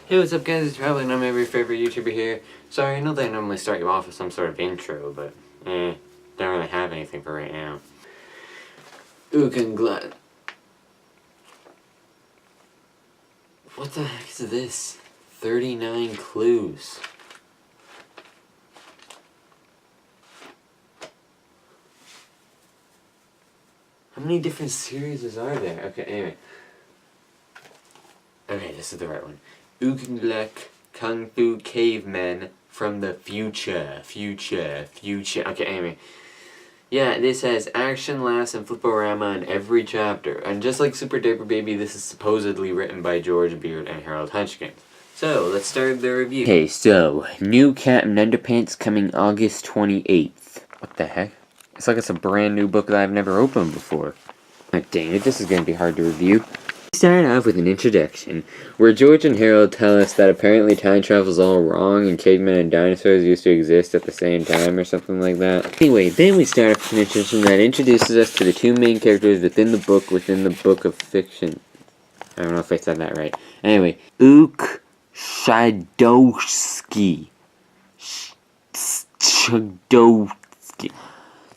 Hey, what's up guys, it's probably not my very favorite YouTuber here. Sorry, I know that I normally start you off with some sort of intro, but don't really have anything for right now. Ook And Gluk. What the heck is this? 39 clues. How many different series are there? Okay, anyway. Okay, this is the right one. Ook And Gluk, Kung Fu Cavemen from the future. Okay, anyway. Yeah, this has action, laughs, and fliporama in every chapter. And just like Super Diaper Baby, this is supposedly written by George Beard and Harold Hunchkins. So, let's start the review. Okay, so, new Cavemen Underpants coming August 28th. What the heck? It's like it's a brand new book that I've never opened before. Oh, dang it, this is going to be hard to review. We start off with an introduction, where George and Harold tell us that apparently time travel's all wrong and cavemen and dinosaurs used to exist at the same time or something like that. Anyway, then we start off with an introduction that introduces us to the two main characters within the book of fiction. I don't know if I said that right. Anyway, Ook Shadowski.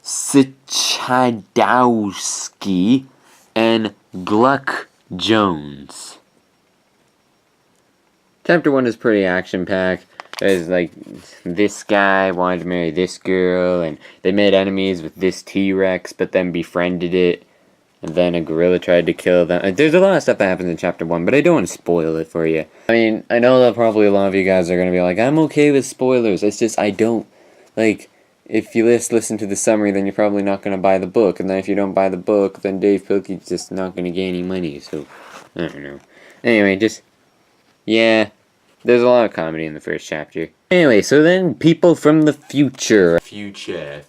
Sichadowski and Gluck Jones. Chapter 1 is pretty action-packed. There's like, this guy wanted to marry this girl, and they made enemies with this T-Rex, but then befriended it, and then a gorilla tried to kill them. There's a lot of stuff that happens in Chapter 1, but I don't want to spoil it for you. I mean, I know that probably a lot of you guys are going to be like, I'm okay with spoilers, it's just I don't, like, if you listen to the summary, then you're probably not going to buy the book. And then if you don't buy the book, then Dave Pilkey's just not going to get any money. So, I don't know. Anyway, yeah. There's a lot of comedy in the first chapter. Anyway, so then people from the future. Okay.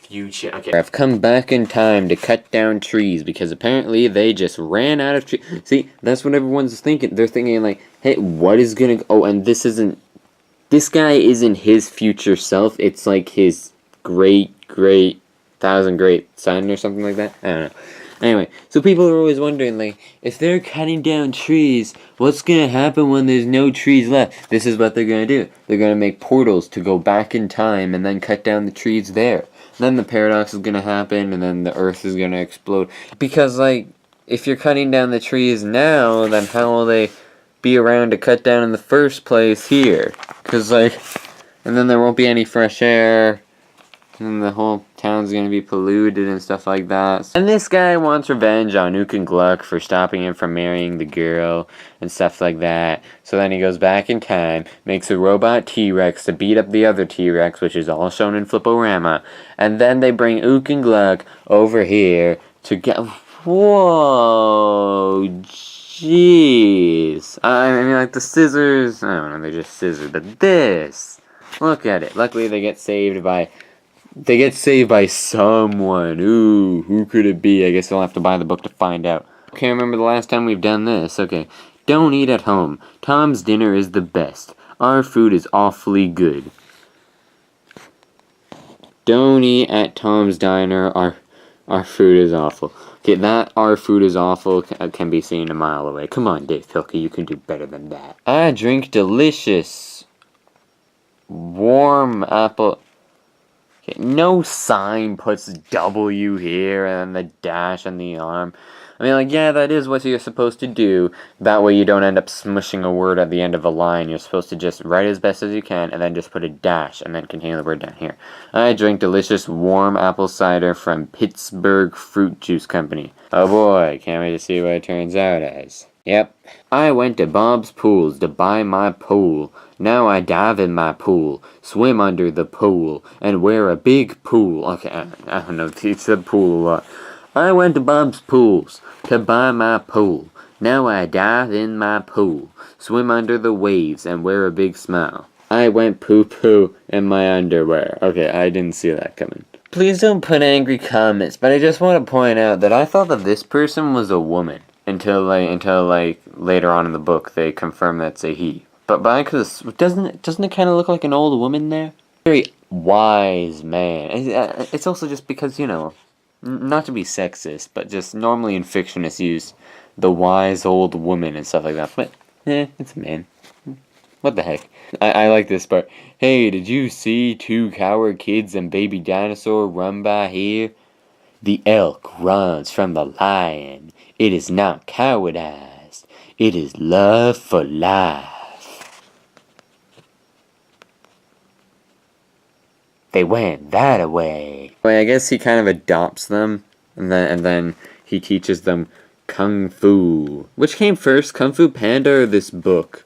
Have come back in time to cut down trees because apparently they just ran out of trees. See, that's what everyone's thinking. They're thinking like, hey, what is going to... Oh, and this guy isn't his future self. It's like his... great son or something like that. I don't know. Anyway, so people are always wondering, like, if they're cutting down trees, what's gonna happen when there's no trees left? This is what they're gonna do. They're gonna make portals to go back in time and then cut down the trees there. Then the paradox is gonna happen and then the earth is gonna explode. Because, like, if you're cutting down the trees now, then how will they be around to cut down in the first place here? Because, like, and then there won't be any fresh air. And the whole town's gonna be polluted and stuff like that. And this guy wants revenge on Ook And Gluk for stopping him from marrying the girl and stuff like that. So then he goes back in time, makes a robot T-Rex to beat up the other T-Rex, which is all shown in Fliporama. And then they bring Ook And Gluk over here to get... Whoa, jeez. I mean, like the scissors, I don't know, they're just scissors. But this, look at it. Luckily they get saved by... someone. Ooh, who could it be? I guess I'll have to buy the book to find out. Can't remember the last time we've done this. Okay. Don't eat at home. Tom's dinner is the best. Our food is awfully good. Don't eat at Tom's diner. Our food is awful. Okay, that our food is awful can be seen a mile away. Come on, Dave Pilkey, you can do better than that. I drink delicious warm apple... Okay, no sign puts W here and the dash on the arm. I mean, like, yeah, that is what you're supposed to do. That way you don't end up smushing a word at the end of a line. You're supposed to just write as best as you can and then just put a dash and then continue the word down here. I drink delicious warm apple cider from Pittsburgh Fruit Juice Company. Oh boy, can't wait to see what it turns out as. Yep. I went to Bob's Pools to buy my pool. Now I dive in my pool, swim under the pool, and wear a big pool. Okay, I don't know, he said pool a lot. I went to Bob's Pools to buy my pool. Now I dive in my pool, swim under the waves, and wear a big smile. I went poo-poo in my underwear. Okay, I didn't see that coming. Please don't put angry comments, but I just want to point out that I thought that this person was a woman. Until later on in the book they confirm that's a he. But because doesn't it kind of look like an old woman there? Very wise man. It's also just because, you know, not to be sexist, but just normally in fiction it's used the wise old woman and stuff like that. But it's a man. What the heck? I like this part. Hey, did you see two coward kids and baby dinosaur run by here? The elk runs from the lion. It is not cowardice. It is love for life. They went that away. Well, I guess he kind of adopts them, and then he teaches them Kung Fu. Which came first, Kung Fu Panda or this book?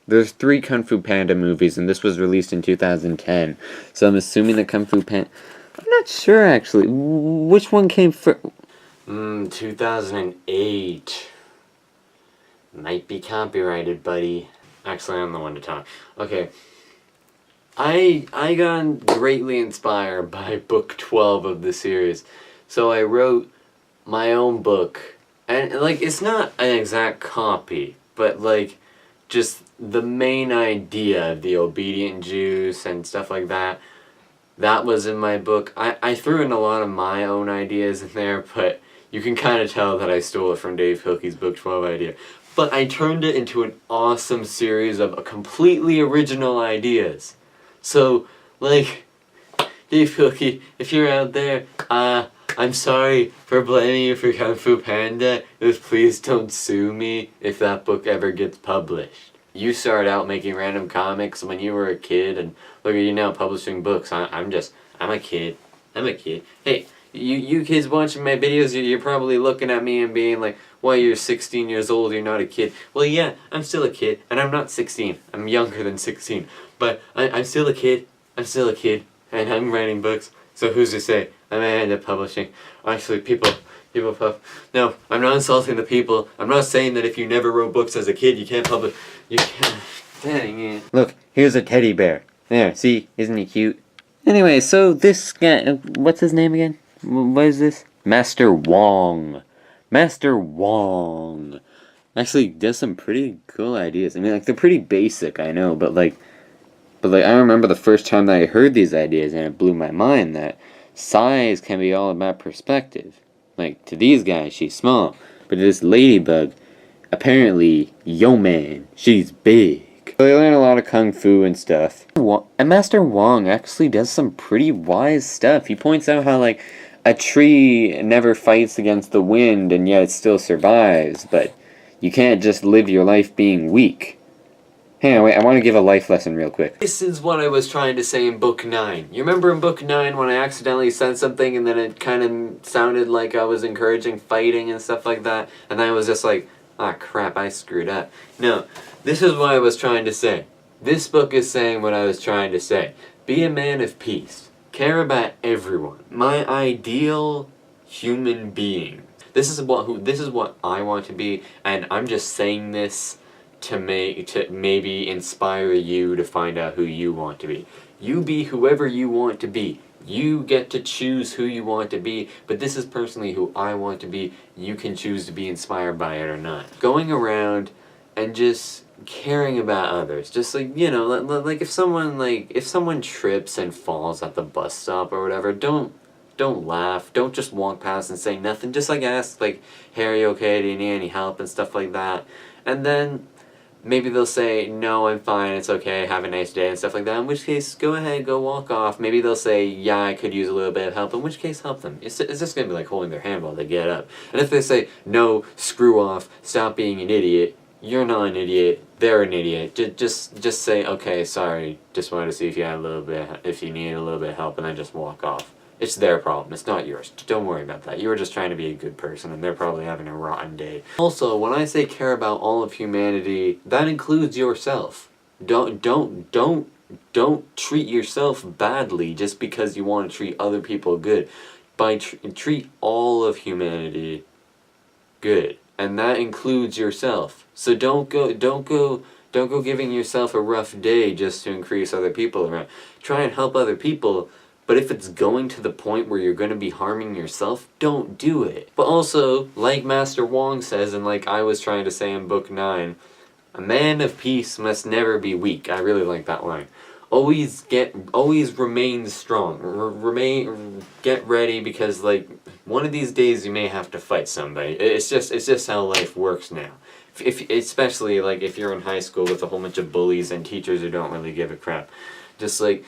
There's 3 Kung Fu Panda movies, and this was released in 2010. So I'm assuming that Kung Fu Panda... I'm not sure, actually. Which one came first? 2008. Might be copyrighted, buddy. Actually, I'm the one to talk. Okay. I got greatly inspired by book 12 of the series. So I wrote my own book. And, like, it's not an exact copy, but, like, just the main idea, the obedient juice and stuff like that, that was in my book. I threw in a lot of my own ideas in there, but you can kind of tell that I stole it from Dave Hilke's book 12 idea. But I turned it into an awesome series of completely original ideas. So, like, Dave Hilke, if you're out there, I'm sorry for blaming you for Kung Fu Panda. Just please don't sue me if that book ever gets published. You started out making random comics when you were a kid, and look at you now publishing books. I'm a kid. I'm a kid. Hey, you kids watching my videos, you're probably looking at me and being like, well, you're 16 years old, you're not a kid. Well, yeah, I'm still a kid, and I'm not 16. I'm younger than 16. But I'm still a kid. I'm still a kid, and I'm writing books. So who's to say I may end up publishing? Actually, people puff. No, I'm not insulting the people. I'm not saying that if you never wrote books as a kid, you can't publish. You can't. Dang it. Look, here's a teddy bear. There, see? Isn't he cute? Anyway, so this guy, what's his name again? What is this? Master Wong. Master Wong. Actually does some pretty cool ideas. I mean, like, they're pretty basic, I know, but like, I remember the first time that I heard these ideas, and it blew my mind that size can be all about perspective. Like, to these guys, she's small. But to this ladybug, apparently, yo man, she's big. So they learn a lot of kung fu and stuff. And Master Wong actually does some pretty wise stuff. He points out how, like, a tree never fights against the wind and yet it still survives. But you can't just live your life being weak. Hang on, wait, I want to give a life lesson real quick. This is what I was trying to say in Book 9. You remember in Book 9 when I accidentally said something and then it kind of sounded like I was encouraging fighting and stuff like that? And then I was just like, ah, crap, I screwed up. No, this is what I was trying to say. This book is saying what I was trying to say. Be a man of peace. Care about everyone. My ideal human being. This is what I want to be, and I'm just saying this to maybe inspire you to find out who you want to be. You be whoever you want to be. You get to choose who you want to be, but this is personally who I want to be. You can choose to be inspired by it or not. Going around and just caring about others. Just like, you know, like if someone trips and falls at the bus stop or whatever, don't laugh. Don't just walk past and say nothing. Just like ask, like, hey, are you okay? Do you need any help? And stuff like that. And then maybe they'll say, no, I'm fine, it's okay, have a nice day, and stuff like that, in which case, go ahead, go walk off. Maybe they'll say, yeah, I could use a little bit of help, in which case, help them. It's just going to be like holding their hand while they get up. And if they say, no, screw off, stop being an idiot, you're not an idiot, they're an idiot. Just say, okay, sorry, just wanted to see if you had if you needed a little bit of help, and then just walk off. It's their problem, it's not yours. Don't worry about that. You were just trying to be a good person, and they're probably having a rotten day. Also, when I say care about all of humanity, that includes yourself. Don't treat yourself badly just because you want to treat other people good. Treat all of humanity good, and that includes yourself. So don't go giving yourself a rough day just to increase other people around. Try and help other people. But if it's going to the point where you're going to be harming yourself, don't do it. But also, like Master Wong says, and like I was trying to say in Book 9, a man of peace must never be weak. I really like that line. Always remain strong. Get ready, because like one of these days you may have to fight somebody. It's just how life works now. if especially like if you're in high school with a whole bunch of bullies and teachers who don't really give a crap, just like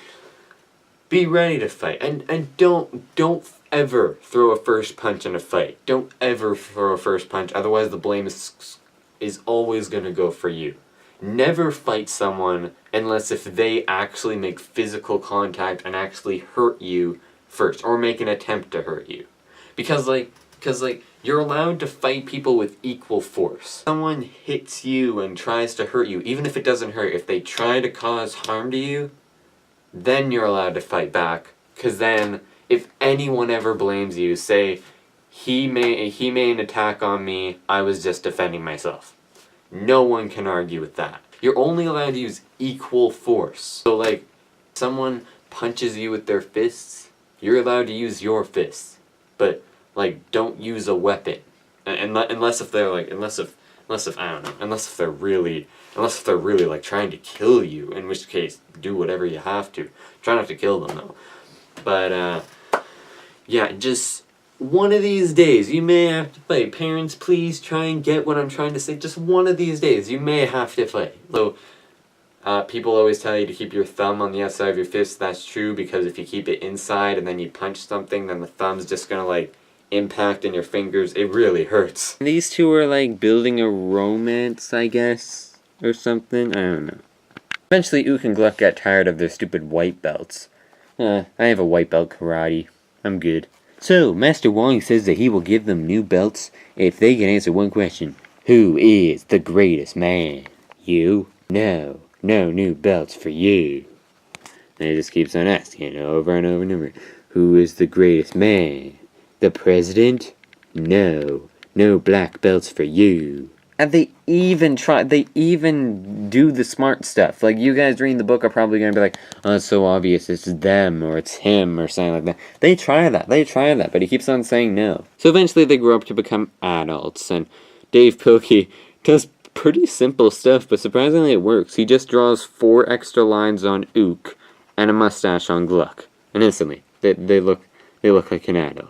be ready to fight, and don't ever throw a first punch in a fight. Don't ever throw a first punch, otherwise the blame is always gonna go for you. Never fight someone unless if they actually make physical contact and actually hurt you first, or make an attempt to hurt you. Because you're allowed to fight people with equal force. Someone hits you and tries to hurt you, even if it doesn't hurt, if they try to cause harm to you, then you're allowed to fight back. Because then, if anyone ever blames you, say, he made an attack on me, I was just defending myself. No one can argue with that. You're only allowed to use equal force. So like, someone punches you with their fists, you're allowed to use your fists. But like, don't use a weapon. Unless if they're like, unless if I don't know, unless if they're really like trying to kill you, in which case, do whatever you have to. Try not to kill them though. But yeah, just one of these days you may have to fight. Parents, please try and get what I'm trying to say. Just one of these days you may have to fight. So people always tell you to keep your thumb on the outside of your fist. That's true, because if you keep it inside and then you punch something, then the thumb's just gonna like impact in your fingers. It really hurts. These two are like building a romance, I guess, or something. I don't know. Eventually Ook and Gluk got tired of their stupid white belts. I have a white belt karate. I'm good. So, Master Wong says that he will give them new belts if they can answer one question. Who is the greatest man? You? No. No new belts for you. And he just keeps on asking over and over and over. Who is the greatest man? The president? No. No black belts for you. And they even do the smart stuff. Like, you guys reading the book are probably going to be like, oh, it's so obvious, it's them, or it's him, or something like that. They try that, but he keeps on saying no. So eventually they grow up to become adults, and Dave Pilkey does pretty simple stuff, but surprisingly it works. He just draws 4 extra lines on Ook, and a mustache on Gluk. And instantly, they look like an adult.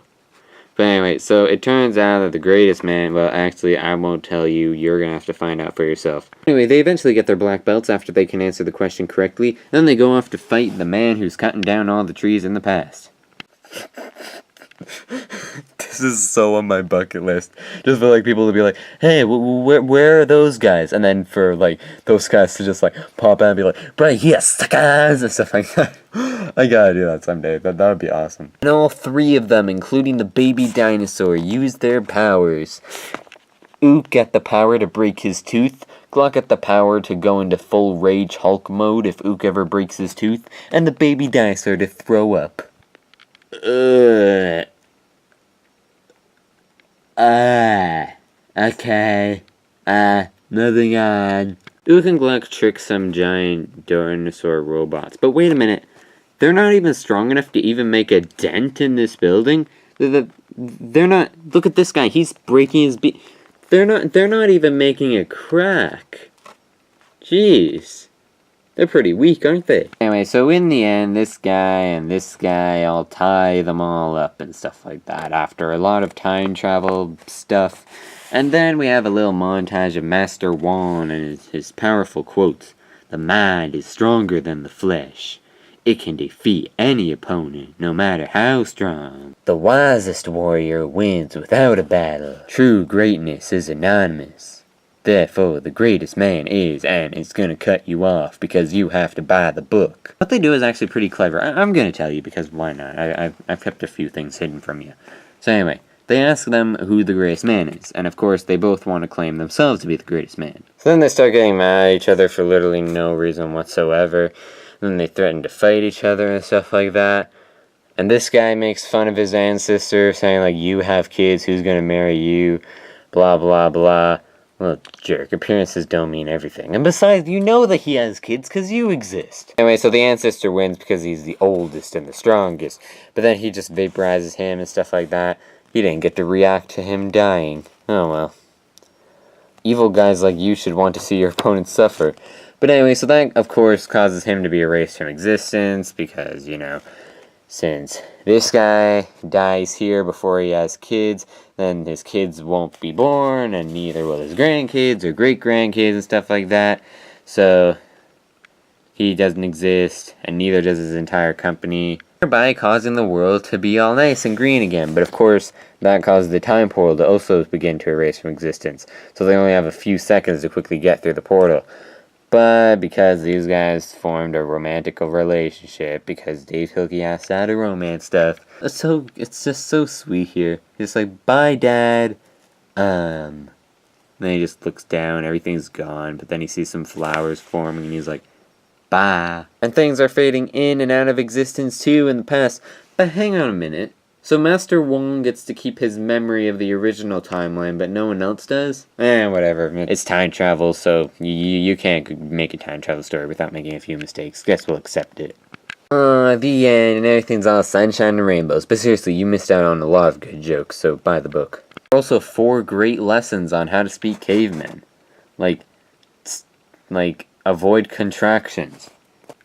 But anyway, so it turns out that the greatest man, well, actually, I won't tell you. You're going to have to find out for yourself. Anyway, they eventually get their black belts after they can answer the question correctly. Then they go off to fight the man who's cutting down all the trees in the past. This is so on my bucket list. Just for, like, people to be like, hey, where are those guys? And then for, like, those guys to just, like, pop out and be like, right here, suckers! And stuff like that. I gotta do that someday. That would be awesome. And all 3 of them, including the baby dinosaur, use their powers. Ook got the power to break his tooth. Gluk got the power to go into full Rage Hulk mode if Ook ever breaks his tooth. And the baby dinosaur to throw up. Okay. Moving on. Ook and Gluk trick some giant dinosaur robots. But wait a minute. They're not even strong enough to even make a dent in this building. They're not. Look at this guy. He's breaking his They're not even making a crack. Jeez. They're pretty weak, aren't they? Anyway, so in the end, this guy and this guy, I'll tie them all up and stuff like that after a lot of time travel stuff. And then we have a little montage of Master Wong and his powerful quotes. The mind is stronger than the flesh. It can defeat any opponent, no matter how strong. The wisest warrior wins without a battle. True greatness is anonymous. Therefore, the greatest man is, and it's gonna cut you off because you have to buy the book. What they do is actually pretty clever. I'm gonna tell you because why not? I've kept a few things hidden from you. So anyway, they ask them who the greatest man is, and of course they both want to claim themselves to be the greatest man. So then they start getting mad at each other for literally no reason whatsoever. Then they threaten to fight each other and stuff like that. And this guy makes fun of his ancestor, saying like, you have kids, who's gonna marry you? Blah blah blah. Well, jerk, appearances don't mean everything. And besides, you know that he has kids because you exist. Anyway, so the ancestor wins because he's the oldest and the strongest. But then he just vaporizes him and stuff like that. He didn't get to react to him dying. Oh well. Evil guys like you should want to see your opponent suffer. But anyway, so that, of course, causes him to be erased from existence because, you know, Since this guy dies here before he has kids, then his kids won't be born, and neither will his grandkids or great-grandkids and stuff like that. So he doesn't exist, and neither does his entire company, thereby causing the world to be all nice and green again. But of course, that causes the time portal to also begin to erase from existence, so they only have a few seconds to quickly get through the portal. But because these guys formed a romantic relationship, because Dave Hilke asked out of romance stuff, it's just so sweet here. He's like, bye, Dad. Then he just looks down, everything's gone, but then he sees some flowers forming, and he's like, bye. And things are fading in and out of existence too in the past. But hang on a minute. So Master Wong gets to keep his memory of the original timeline, but no one else does? Whatever. It's time travel, so you can't make a time travel story without making a few mistakes. Guess we'll accept it. The end, and everything's all sunshine and rainbows. But seriously, you missed out on a lot of good jokes, so buy the book. Also, 4 great lessons on how to speak cavemen. Like, avoid contractions.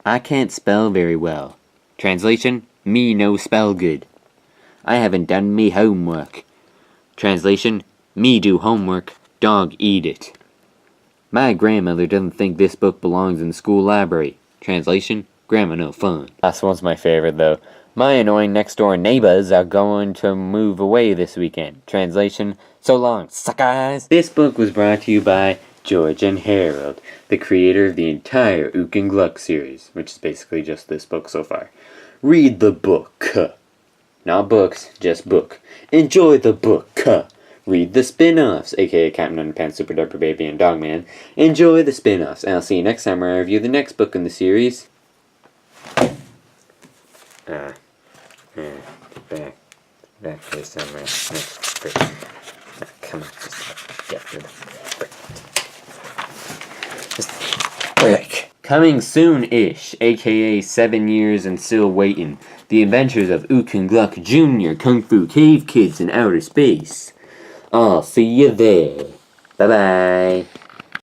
I can't spell very well. Translation, me no spell good. I haven't done me homework. Translation, me do homework, dog eat it. My grandmother doesn't think this book belongs in the school library. Translation, grandma no fun. Last one's my favorite though. My annoying next door neighbors are going to move away this weekend. Translation, so long, suckers. This book was brought to you by George and Harold, the creator of the entire Ook And Gluk series, which is basically just this book so far. Read the book. Not books, just book. Enjoy the book. Read the spin-offs, aka Captain Underpants, Super Duper Baby, and Dogman. Enjoy the spin-offs, and I'll see you next time where I review the next book in the series. Back for somewhere. Come on, just get through the Just break. Coming soon-ish, aka 7 years and still waiting. The Adventures of Ook And Gluk Jr. Kung Fu Cave Kids in Outer Space. I'll see you there. Bye-bye.